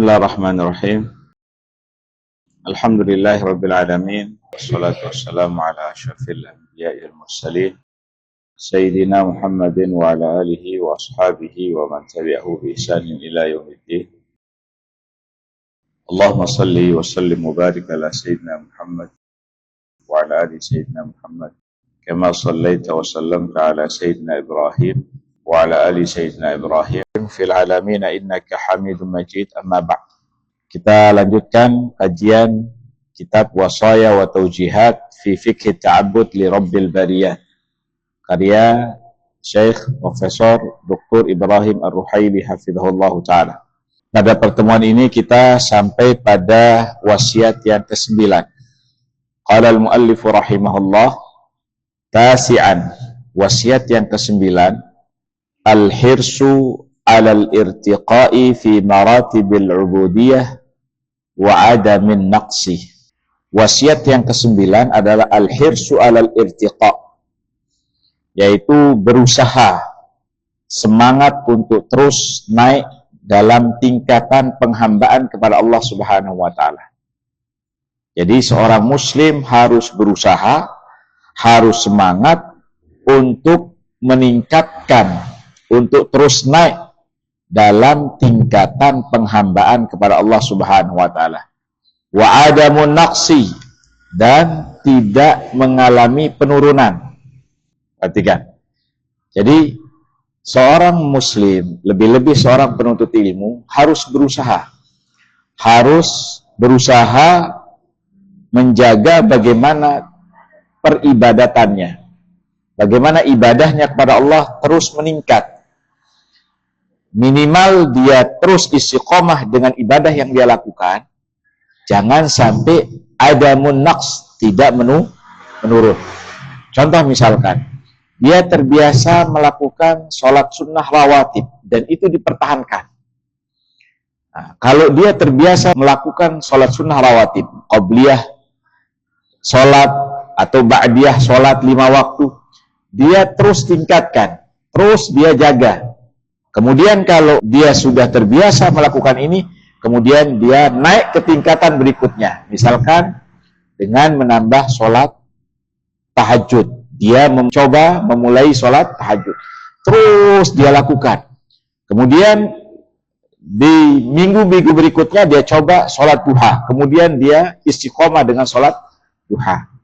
Bismillahirrahmanirrahim. Alhamdulillahirabbil alamin. Wassalatu wassalamu ala asyrafil anbiya'i wal mursalin sayyidina Muhammadin wa ala alihi wa ashabihi wa man tabi'ahu bi ihsanin ila yaumiddin. Allahumma salli wa sallim wa barik ala sayyidina Muhammad wa ala ali sayyidina Muhammad kama sallaita wa sallamta ala sayyidina Ibrahim wa ala ali sayyidina Ibrahim fil alamin innaka Hamidum Majid. Amma ba'd. Kita lanjutkan kajian kitab Wasaya wa Taujihat fi Fiqh Ta'abbud li Rabbil Bariyah, karya Syekh Profesor Dr. Ibrahim Ar-Ruhaili hafizahullah ta'ala. Pada pertemuan ini kita sampai pada wasiat yang ke-9. Qala al-muallif rahimahullah tasi'an, wasiat yang ke-9, al-hirsu alal irtiqa'i fi maratibil ubudiyah wa adamin naqsi. Wasiat yang ke-9 adalah al-hirsu alal irtiqa', yaitu berusaha, semangat untuk terus naik dalam tingkatan penghambaan kepada Allah Subhanahu wa ta'ala. Jadi seorang muslim harus berusaha, harus semangat untuk meningkatkan, untuk terus naik dalam tingkatan penghambaan kepada Allah Subhanahu wa ta'ala. Wa adamun naqsi, dan tidak mengalami penurunan. Perhatikan. Jadi seorang muslim, lebih-lebih seorang penuntut ilmu, harus berusaha menjaga bagaimana peribadatannya, bagaimana ibadahnya kepada Allah terus meningkat. Minimal dia terus istiqomah dengan ibadah yang dia lakukan, jangan sampai adamun naqs, tidak menurun. Contoh misalkan, dia terbiasa melakukan sholat sunnah rawatib, dan itu dipertahankan. Nah, kalau dia terbiasa melakukan sholat sunnah rawatib, qobliyah sholat atau ba'diyah sholat 5 waktu, dia terus tingkatkan, terus dia jaga. Kemudian kalau dia sudah terbiasa melakukan ini, kemudian dia naik ke tingkatan berikutnya. Misalkan dengan menambah sholat tahajud. Dia mencoba memulai sholat tahajud. Terus dia lakukan. Kemudian di minggu-minggu berikutnya dia coba sholat duha. Kemudian dia istiqomah dengan sholat duha.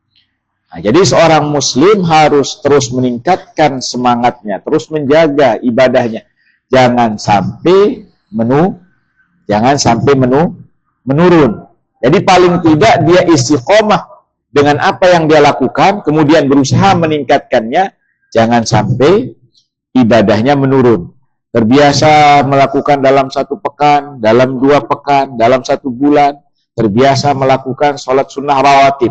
Nah, jadi seorang muslim harus terus meningkatkan semangatnya, terus menjaga ibadahnya. Jangan sampai menurun. Jadi paling tidak dia istiqomah dengan apa yang dia lakukan, kemudian berusaha meningkatkannya, jangan sampai ibadahnya menurun. Terbiasa melakukan dalam 1 pekan, dalam 2 pekan, dalam 1 bulan, terbiasa melakukan sholat sunnah rawatib.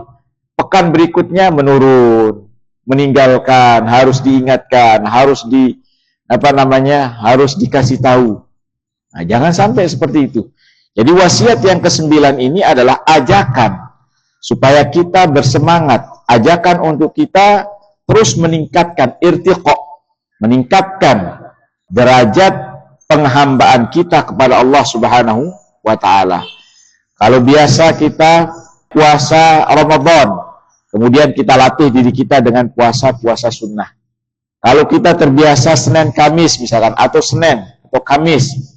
Pekan berikutnya menurun, meninggalkan, harus diingatkan, harus harus dikasih tahu. Nah, jangan sampai seperti itu. Jadi wasiat yang ke-9 ini adalah ajakan supaya kita bersemangat, ajakan untuk kita terus meningkatkan irtiqa, meningkatkan derajat penghambaan kita kepada Allah Subhanahu wa ta'ala. Kalau biasa kita puasa Ramadan, kemudian kita latih diri kita dengan puasa-puasa sunnah. Kalau kita terbiasa Senin Kamis misalkan, atau Senin atau Kamis,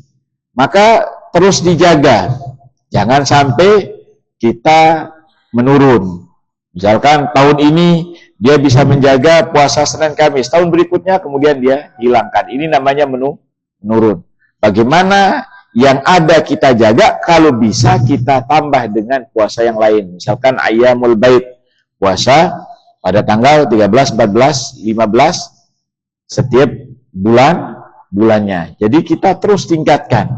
maka terus dijaga. Jangan sampai kita menurun. Misalkan tahun ini dia bisa menjaga puasa Senin Kamis, tahun berikutnya kemudian dia hilangkan. Ini namanya menurun. Bagaimana yang ada kita jaga, kalau bisa kita tambah dengan puasa yang lain. Misalkan Ayyamul Bait, puasa pada tanggal 13, 14, 15 setiap bulannya. Jadi kita terus tingkatkan,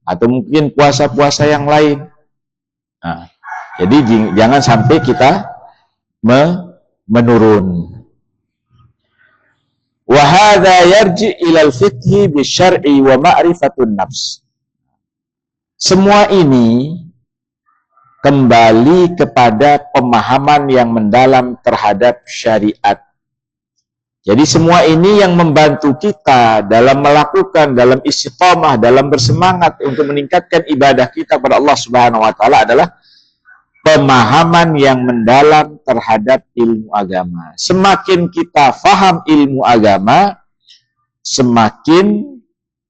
atau mungkin puasa-puasa yang lain. Nah, jadi jangan sampai kita menurun. Wa hadza yarji ila al-fiqh bisyar'i wa ma'rifatun nafs. Semua ini kembali kepada pemahaman yang mendalam terhadap syariat Jadi semua ini yang membantu kita dalam melakukan, dalam istiqamah, dalam bersemangat untuk meningkatkan ibadah kita kepada Allah Subhanahu wa taala adalah pemahaman yang mendalam terhadap ilmu agama. Semakin kita faham ilmu agama, semakin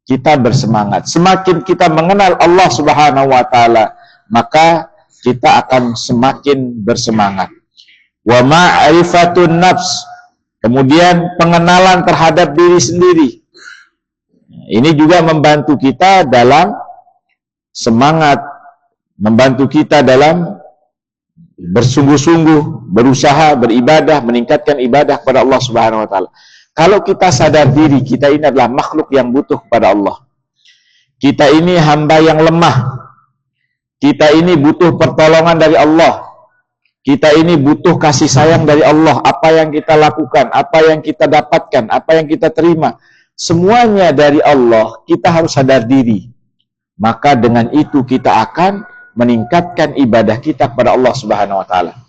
kita bersemangat. Semakin kita mengenal Allah Subhanahu wa taala, maka kita akan semakin bersemangat. Wa ma'rifatun nafs, kemudian pengenalan terhadap diri sendiri. Ini juga membantu kita dalam semangat, membantu kita dalam bersungguh-sungguh, berusaha, beribadah, meningkatkan ibadah kepada Allah Subhanahu wa taala. Kalau kita sadar diri, kita ini adalah makhluk yang butuh kepada Allah. Kita ini hamba yang lemah. Kita ini butuh pertolongan dari Allah. Kita ini butuh kasih sayang dari Allah. Apa yang kita lakukan, apa yang kita dapatkan, apa yang kita terima, semuanya dari Allah. Kita harus sadar diri. Maka dengan itu kita akan meningkatkan ibadah kita kepada Allah Subhanahu wa taala.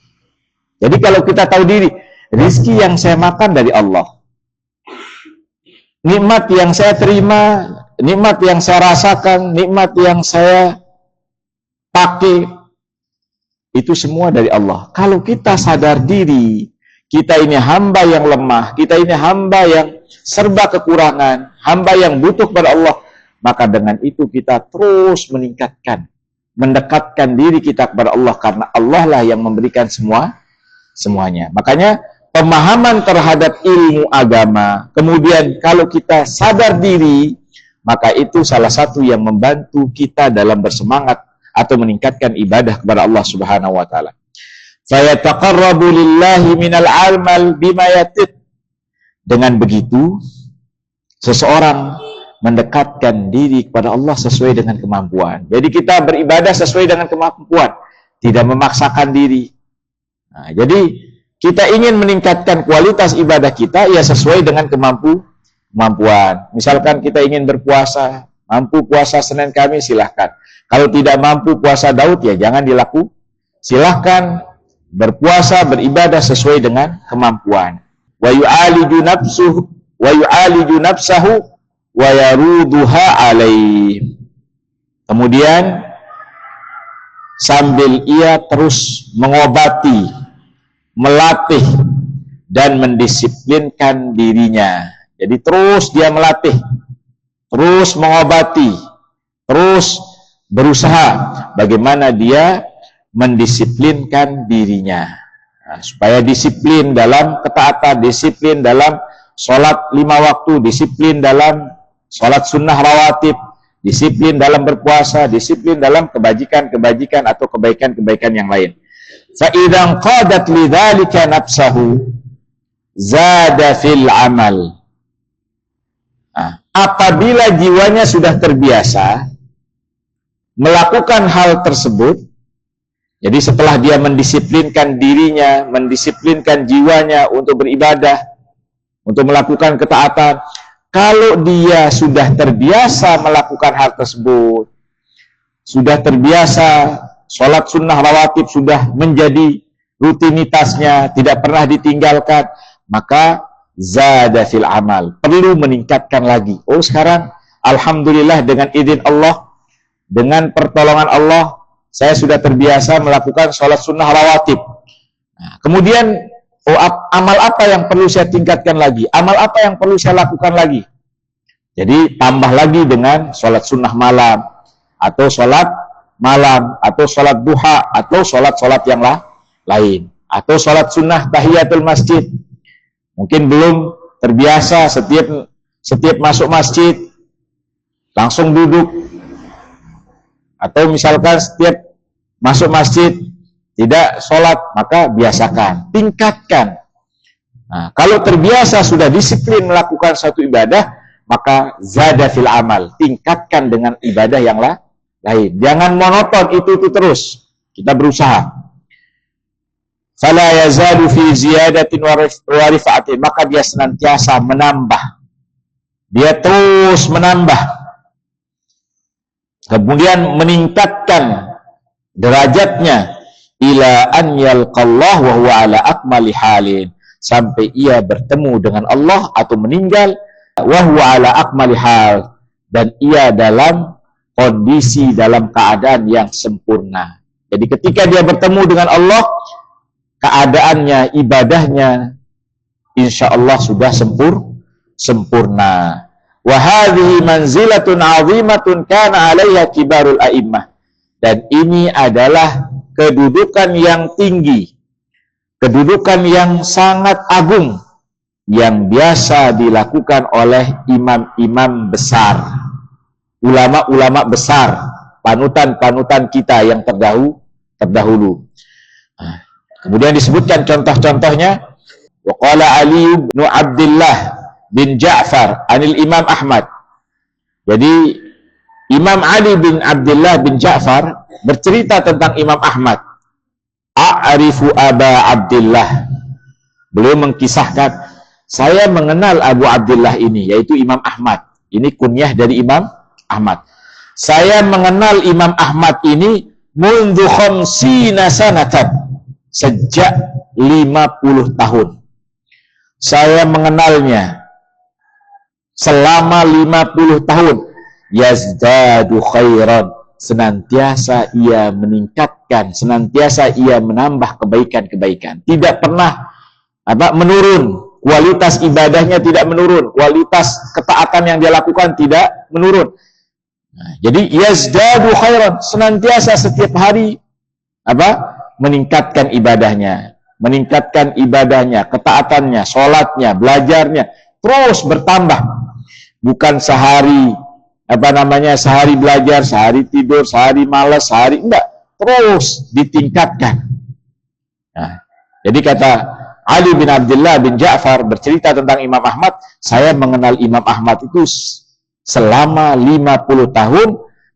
Jadi kalau kita tahu diri, rezeki yang saya makan dari Allah. Nikmat yang saya terima, nikmat yang saya rasakan, nikmat yang saya pakai, itu semua dari Allah. Kalau kita sadar diri, kita ini hamba yang lemah, kita ini hamba yang serba kekurangan, hamba yang butuh kepada Allah, maka dengan itu kita terus meningkatkan, mendekatkan diri kita kepada Allah, karena Allah lah yang memberikan semuanya. Makanya pemahaman terhadap ilmu agama, kemudian kalau kita sadar diri, maka itu salah satu yang membantu kita dalam bersemangat atau meningkatkan ibadah kepada Allah Subhanahu wa taala. Fayataqarrabu lillahi minal amal bima yatid. Dengan begitu, seseorang mendekatkan diri kepada Allah sesuai dengan kemampuan. Jadi kita beribadah sesuai dengan kemampuan, tidak memaksakan diri. Nah, jadi kita ingin meningkatkan kualitas ibadah kita, ya sesuai dengan kemampuan. Misalkan kita ingin berpuasa, mampu puasa Senin Kamis, silahkan. Kalau tidak mampu puasa Daud, ya jangan dilakukan. Silahkan berpuasa, beribadah sesuai dengan kemampuan. Wa yu'aliju nafsahu wa yaruduha alaih. Kemudian sambil ia terus mengobati, melatih dan mendisiplinkan dirinya. Jadi terus dia melatih, terus mengobati, terus berusaha bagaimana dia mendisiplinkan dirinya. Nah, supaya disiplin dalam ketaatan, disiplin dalam sholat 5 waktu, disiplin dalam sholat sunnah rawatib, disiplin dalam berpuasa, disiplin dalam kebajikan-kebajikan atau kebaikan-kebaikan yang lain. Fa'idzan qadat lidzalika nafsahu zada fil amal. Nah, apabila jiwanya sudah terbiasa melakukan hal tersebut, jadi setelah dia mendisiplinkan dirinya, mendisiplinkan jiwanya untuk beribadah, untuk melakukan ketaatan, kalau dia sudah terbiasa melakukan hal tersebut, sudah terbiasa sholat sunnah rawatib, sudah menjadi rutinitasnya, tidak pernah ditinggalkan, maka zada fil amal, perlu meningkatkan lagi. Oh sekarang alhamdulillah dengan izin Allah, dengan pertolongan Allah, saya sudah terbiasa melakukan sholat sunnah rawatib. Nah, kemudian, amal apa yang perlu saya tingkatkan lagi? Amal apa yang perlu saya lakukan lagi? Jadi, tambah lagi dengan sholat sunnah malam, atau sholat malam, atau sholat duha, atau sholat-sholat yang lain. Atau sholat sunnah tahiyatul masjid. Mungkin belum terbiasa setiap masuk masjid, langsung duduk. Atau misalkan setiap masuk masjid tidak sholat, maka biasakan, tingkatkan. Nah, kalau terbiasa sudah disiplin melakukan satu ibadah, maka zada fil amal, tingkatkan dengan ibadah yang lain. Jangan monoton itu terus. Kita berusaha. Fala yazalu fi ziyadatin wa rifa'atin, maka dia senantiasa menambah. Dia terus menambah. Kemudian meningkatkan derajatnya ila an yalqallah wa huwa ala akmali halin, sampai ia bertemu dengan Allah atau meninggal, wa huwa ala akmali hal, dan ia dalam kondisi, dalam keadaan yang sempurna. Jadi ketika dia bertemu dengan Allah, keadaannya, ibadahnya insya Allah sudah sempurna. Wa hadhihi manzilatun 'azimatun kana 'alaiha kibarul a'immah. Dan ini adalah kedudukan yang tinggi, kedudukan yang sangat agung yang biasa dilakukan oleh imam-imam besar, ulama-ulama besar, panutan-panutan kita yang terdahulu. Kemudian disebutkan contoh-contohnya. Wa qala Ali bin Abdullah bin Ja'far anil Imam Ahmad. Jadi Imam Ali bin Abdullah bin Ja'far bercerita tentang Imam Ahmad. A'rifu Aba Abdullah. Beliau mengkisahkan, saya mengenal Abu Abdullah ini, yaitu Imam Ahmad. Ini kunyah dari Imam Ahmad. Saya mengenal Imam Ahmad ini mundu khamsina sanatan, sejak 50 tahun. Saya mengenalnya selama 50 tahun. Yazdadu khairan, senantiasa ia meningkatkan, senantiasa ia menambah kebaikan-kebaikan. Tidak pernah menurun, kualitas ibadahnya tidak menurun, kualitas ketaatan yang dia lakukan tidak menurun. Nah, jadi yazdadu khairan, senantiasa setiap hari meningkatkan ibadahnya, ketaatannya, sholatnya, belajarnya terus bertambah. Bukan sehari sehari belajar, sehari tidur, sehari malas, enggak, terus ditingkatkan. Nah, jadi kata Ali bin Abdullah bin Ja'far bercerita tentang Imam Ahmad, saya mengenal Imam Ahmad itu selama 50 tahun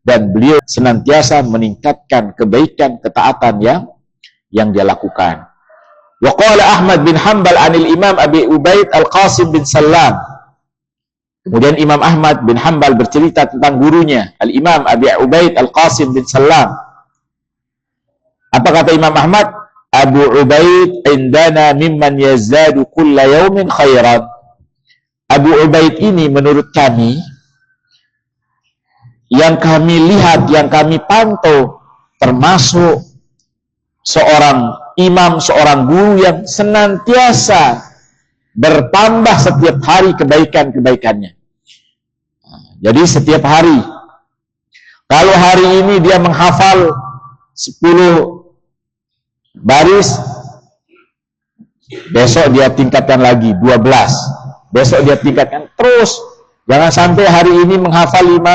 dan beliau senantiasa meningkatkan kebaikan, ketaatan yang dia lakukan. Wa qala Ahmad bin Hanbal anil Imam Abi Ubaid Al-Qasim bin Sallam. Kemudian Imam Ahmad bin Hanbal bercerita tentang gurunya, Al-Imam Abi Ubaid Al-Qasim bin Sallam. Apa kata Imam Ahmad? Abu Ubaid indana mimman yazadu kulla yawmin khairan. Abu Ubaid ini menurut kami, yang kami lihat, yang kami pantau, termasuk seorang imam, seorang guru yang senantiasa bertambah setiap hari kebaikan-kebaikannya. Jadi setiap hari, kalau hari ini dia menghafal 10 baris, besok dia tingkatkan lagi 12, besok dia tingkatkan terus. Jangan sampai hari ini menghafal 5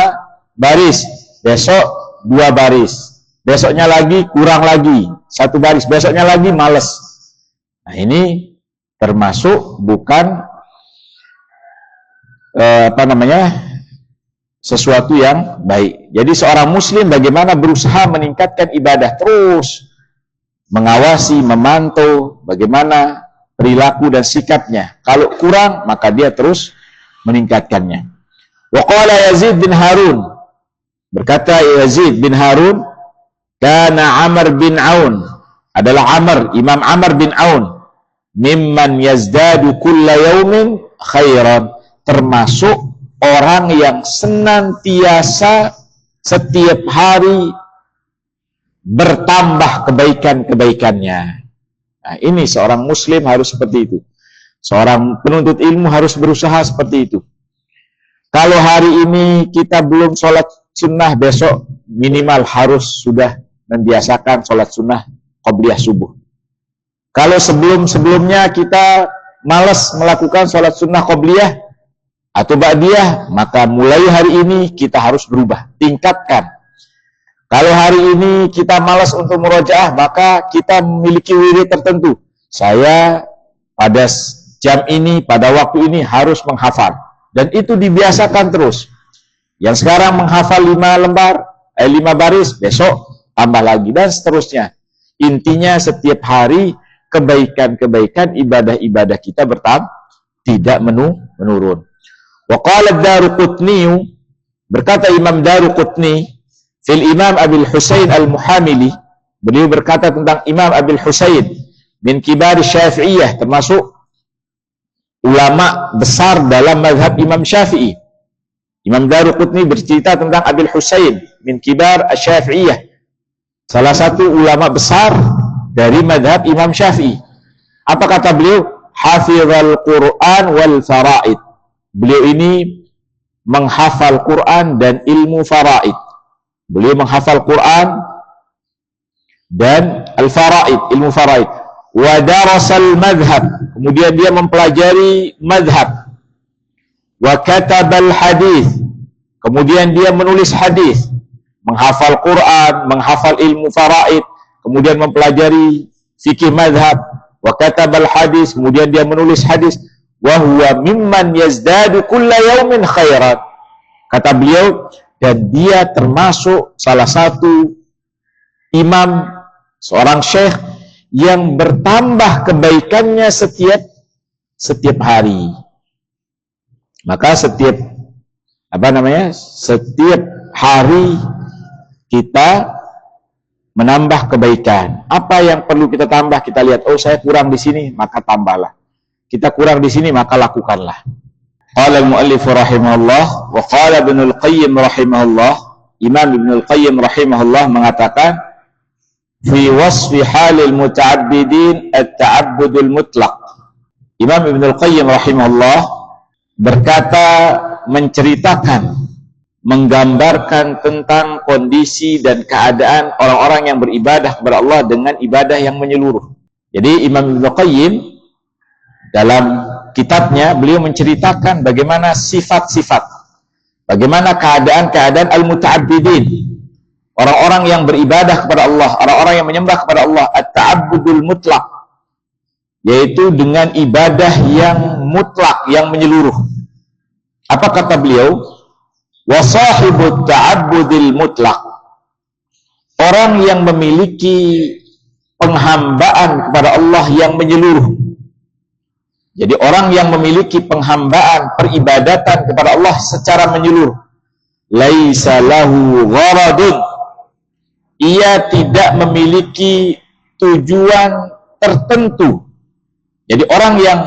baris, besok 2 baris, besoknya lagi kurang lagi 1 baris, besoknya lagi males. Nah, ini termasuk bukan sesuatu yang baik. Jadi seorang muslim bagaimana berusaha meningkatkan ibadah, terus mengawasi, memantau bagaimana perilaku dan sikapnya. Kalau kurang, maka dia terus meningkatkannya. Wa qala Yazid bin Harun, berkata Yazid bin Harun, kana Amr bin Aun, adalah Imam Amr bin Aun, mimman yazdadu kulla yaumin khairan, termasuk orang yang senantiasa setiap hari bertambah kebaikan-kebaikannya. Nah, ini seorang muslim harus seperti itu. Seorang penuntut ilmu harus berusaha seperti itu. Kalau hari ini kita belum sholat sunnah, besok minimal harus sudah membiasakan sholat sunnah qobliyah subuh. Kalau sebelum-sebelumnya kita malas melakukan sholat sunnah qobliyah atau ba'diyah, maka mulai hari ini kita harus berubah, tingkatkan. Kalau hari ini kita malas untuk murojaah, maka kita memiliki wirid tertentu. Saya pada jam ini, pada waktu ini harus menghafal. Dan itu dibiasakan terus. Yang sekarang menghafal 5 baris, besok tambah lagi, dan seterusnya. Intinya setiap hari kebaikan-kebaikan, ibadah-ibadah kita bertambah, tidak menurun. Wa qala Daruqutni, berkata Imam Daruqutni fil Imam Abil Husain Al-Muhamili, beliau berkata tentang Imam Abil Husain min kibar Syafi'iyah, termasuk ulama besar dalam mazhab Imam Syafi'i. Imam Daruqutni bercerita tentang Abil Husain min kibar asy-Syafi'iyah, salah satu ulama besar dari mazhab Imam Syafi'i. Apa kata beliau? Hafizal Quran wal faraid. Beliau ini menghafal Quran dan ilmu faraid. Beliau menghafal Quran dan al-faraid, ilmu faraid. Wa darasal madhab, kemudian dia mempelajari madhab. Wa katabal hadis, kemudian dia menulis hadis, menghafal Quran, menghafal ilmu faraid, kemudian mempelajari fikih madhab. Wa katabal hadis, kemudian dia menulis hadis. Wa huwa mimman yazdadu kulla yaumin khairan. Kata beliau, dan dia termasuk salah satu imam, seorang syekh yang bertambah kebaikannya setiap hari. Maka setiap hari kita menambah kebaikan. Apa yang perlu kita tambah? Kita lihat, oh saya kurang di sini, maka tambahlah. Kita kurang di sini, maka lakukanlah. Qala al-muallif rahimahullah wa qala Ibnul Qayyim rahimahullah. Imam Ibnul Qayyim rahimahullah mengatakan, fi wasfi halil muta'abbidin at-ta'abbudul mutlaq. Imam Ibnul Qayyim rahimahullah berkata, menceritakan, menggambarkan tentang kondisi dan keadaan orang-orang yang beribadah kepada Allah dengan ibadah yang menyeluruh. Jadi Imam Ibnul Qayyim dalam kitabnya beliau menceritakan bagaimana sifat-sifat, bagaimana keadaan-keadaan al-muta'abbidin, orang-orang yang beribadah kepada Allah, orang-orang yang menyembah kepada Allah, at-ta'abbudul mutlaq, yaitu dengan ibadah yang mutlak, yang menyeluruh. Apa kata beliau? Wa sahibut ta'abbudil mutlaq, orang yang memiliki penghambaan kepada Allah yang menyeluruh. Jadi orang yang memiliki penghambaan, peribadatan kepada Allah secara menyeluruh. Laisa lahu gharadun, ia tidak memiliki tujuan tertentu. Jadi orang yang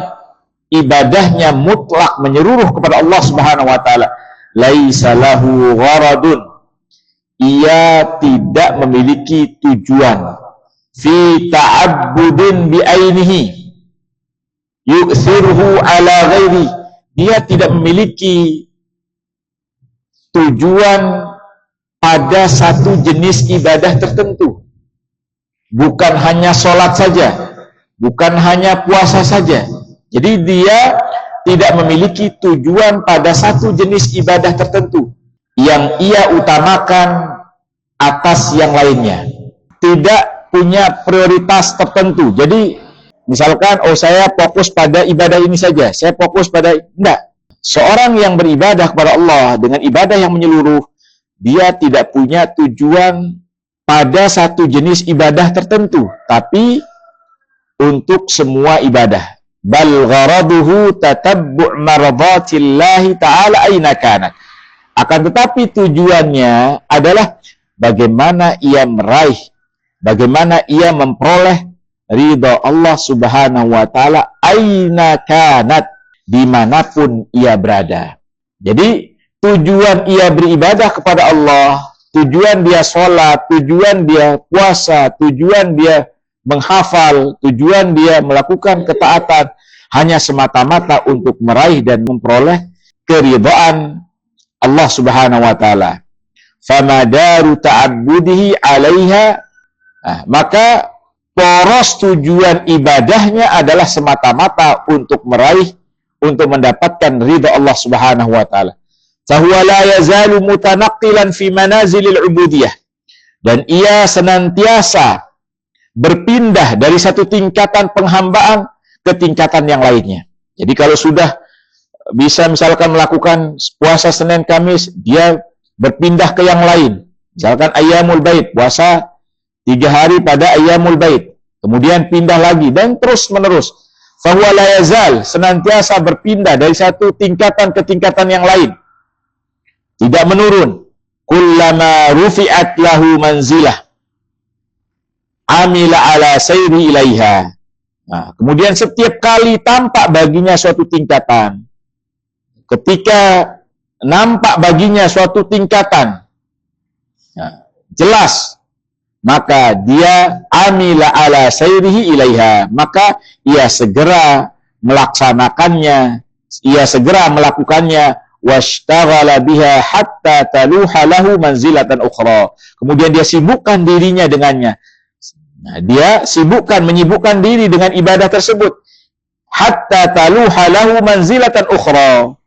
ibadahnya mutlak menyeluruh kepada Allah Subhanahu wa taala, laisa lahu gharadun, ia tidak memiliki tujuan fi ta'abbudin bi ainihi yu'thirhu ala ghairi, dia tidak memiliki tujuan pada satu jenis ibadah tertentu. Bukan hanya sholat saja, bukan hanya puasa saja. Jadi dia tidak memiliki tujuan pada satu jenis ibadah tertentu yang ia utamakan atas yang lainnya. Tidak punya prioritas tertentu. Jadi misalkan, oh saya fokus pada ibadah ini saja, saya fokus pada, enggak. Seorang yang beribadah kepada Allah dengan ibadah yang menyeluruh, dia tidak punya tujuan pada satu jenis ibadah tertentu, tapi untuk semua ibadah. Bal gharaduhu tatabbu' mardatillahi ta'ala aina kanat. Akan tetapi tujuannya adalah bagaimana ia meraih, bagaimana ia memperoleh ridha Allah Subhanahu wa taala aina kanat, dimanapun ia berada. Jadi tujuan ia beribadah kepada Allah, tujuan dia sholat, tujuan dia puasa, tujuan dia menghafal, tujuan dia melakukan ketaatan hanya semata-mata untuk meraih dan memperoleh keridhaan Allah Subhanahu wa taala. Famadaru ta'abbudihi 'alaiha, maka poros tujuan ibadahnya adalah semata-mata untuk meraih, untuk mendapatkan ridha Allah Subhanahu wa taala. Fahuwa la yazalu mutanaqqilan fi manazilil ubudiyah, dan ia senantiasa berpindah dari satu tingkatan penghambaan ke tingkatan yang lainnya. Jadi kalau sudah bisa misalkan melakukan puasa Senin Kamis, dia berpindah ke yang lain. Misalkan Ayyamul Bait, puasa 3 hari pada Ayyamul Bait, kemudian pindah lagi, dan terus menerus. Fahuwa la yazal, senantiasa berpindah dari satu tingkatan ke tingkatan yang lain, tidak menurun. Kullama rufi'at lahu manzilah amila ala sayri ilaiha. Nah, kemudian setiap kali tampak baginya suatu tingkatan, ketika nampak baginya suatu tingkatan, nah, jelas, maka dia amila ala sayrihi ilaiha, maka ia segera melaksanakannya, ia segera melakukannya, washtaghala biha hatta taluha lahu manzilatan ukhra. Kemudian dia sibukkan dirinya dengannya. Nah, dia menyibukkan diri dengan ibadah tersebut. Hatta taluha lahu manzilatan ukhra.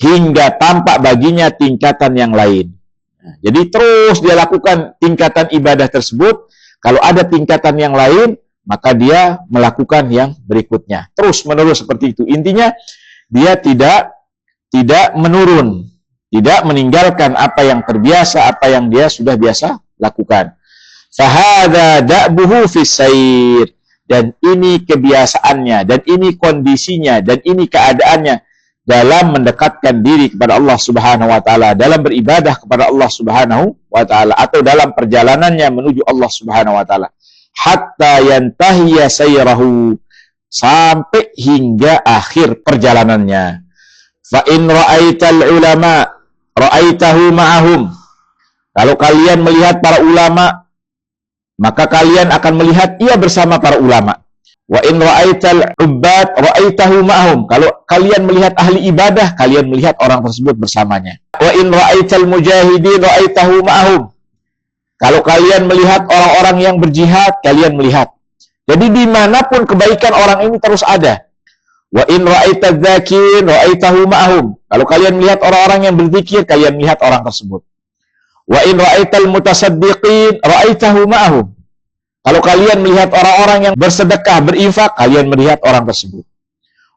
Hingga tampak baginya tingkatan yang lain. Nah, jadi terus dia lakukan tingkatan ibadah tersebut. Kalau ada tingkatan yang lain, maka dia melakukan yang berikutnya. Terus menerus seperti itu. Intinya dia tidak menurun, tidak meninggalkan apa yang terbiasa, apa yang dia sudah biasa lakukan. Fahadha da'buhu fis sayr, dan ini kebiasaannya, dan ini kondisinya, dan ini keadaannya dalam mendekatkan diri kepada Allah Subhanahu wa taala, dalam beribadah kepada Allah Subhanahu wa taala, atau dalam perjalanannya menuju Allah Subhanahu wa taala. Hatta yantahiya sayrahu, sampai hingga akhir perjalanannya. Fa in ra'aital ulama ra'aitahu ma'ahum. Kalau kalian melihat para ulama, maka kalian akan melihat ia bersama para ulama. Wa in ra'aital ubbad ra'aitahu ma'ahum. Kalau kalian melihat ahli ibadah, kalian melihat orang tersebut bersamanya. Wa in ra'aital mujahidin ra'aitahu ma'ahum. Kalau kalian melihat orang-orang yang berjihad, kalian melihat. Jadi dimanapun kebaikan orang ini terus ada. Wa in ra'aitadz dzakirin ra'aitahu ma'ahum. Kalau kalian melihat orang-orang yang berzikir, kalian melihat orang tersebut. Wa in ra'aital mutasaddiqin ra'aitahu ma'ahum. Kalau kalian melihat orang-orang yang bersedekah, berinfak, kalian melihat orang tersebut.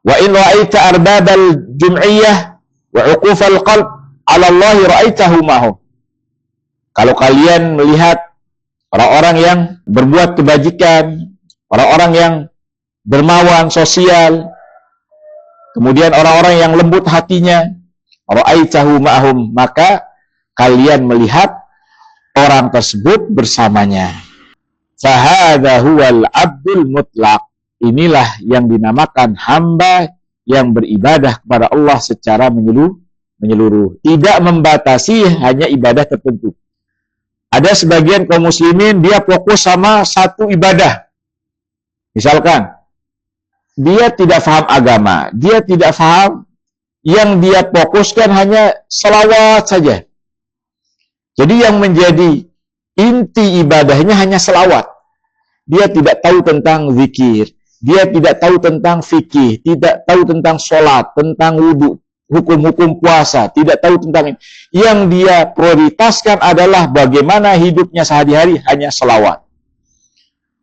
Wa in ra'aita arbabal jum'iyah wa 'uqufal qalb 'ala Allah ra'aitahu ma'ahum. Kalau kalian melihat orang-orang yang berbuat kebajikan, orang-orang yang dermawan sosial, kemudian orang-orang yang lembut hatinya, ra'aitahu ma'ahum, maka kalian melihat orang tersebut bersamanya. Fahadha huwal abdul mutlaq. Inilah yang dinamakan hamba yang beribadah kepada Allah secara menyeluruh. Tidak membatasi hanya ibadah tertentu. Ada sebagian kaum muslimin, dia fokus sama satu ibadah. Misalkan, dia tidak paham agama, dia tidak paham, yang dia fokuskan hanya selawat saja. Jadi yang menjadi inti ibadahnya hanya selawat. Dia tidak tahu tentang zikir, dia tidak tahu tentang fikih, tidak tahu tentang sholat, tentang wudhu, hukum-hukum puasa, tidak tahu tentang ini. Yang dia prioritaskan adalah bagaimana hidupnya sehari-hari hanya selawat.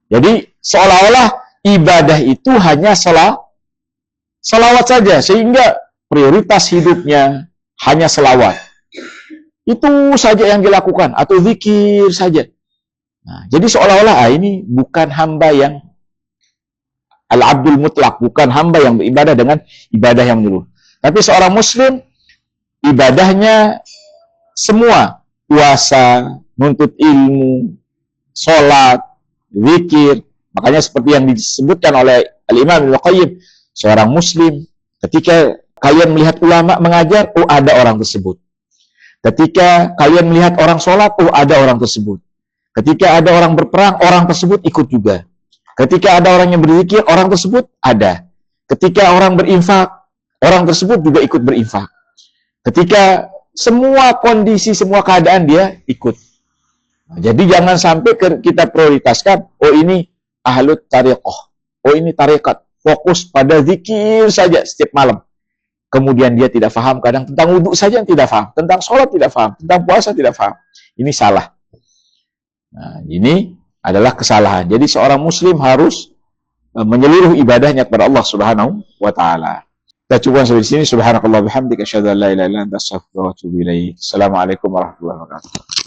Jadi seolah-olah ibadah itu hanya selawat saja, sehingga prioritas hidupnya hanya selawat. Itu saja yang dilakukan, atau zikir saja. Nah, jadi seolah-olah ini bukan hamba yang al-abdul mutlak, bukan hamba yang beribadah dengan ibadah yang menyeluruh. Tapi seorang muslim, ibadahnya semua, puasa, menuntut ilmu, sholat, zikir. Makanya seperti yang disebutkan oleh Al-Imam Ibnu Qayyim, seorang muslim, ketika kalian melihat ulama mengajar, oh ada orang tersebut. Ketika kalian melihat orang sholat, oh ada orang tersebut. Ketika ada orang berperang, orang tersebut ikut juga. Ketika ada orang yang berzikir, orang tersebut ada. Ketika orang berinfak, orang tersebut juga ikut berinfak. Ketika semua kondisi, semua keadaan dia ikut. Nah, jadi jangan sampai kita prioritaskan, oh ini ahlut tariqah, oh ini tarekat, fokus pada zikir saja setiap malam. Kemudian dia tidak paham, kadang tentang wudhu saja tidak paham, tentang sholat tidak paham, tentang puasa tidak paham. Ini salah. Nah, ini adalah kesalahan. Jadi seorang muslim harus menyeluruh ibadahnya kepada Allah Subhanahu wa taala. Kita cukupkan sampai di sini. Subhanakallah bihamdika asyhadu an la ilaha illa anta astaghfiruka wa atubu ilaik. Assalamualaikum warahmatullahi wabarakatuh.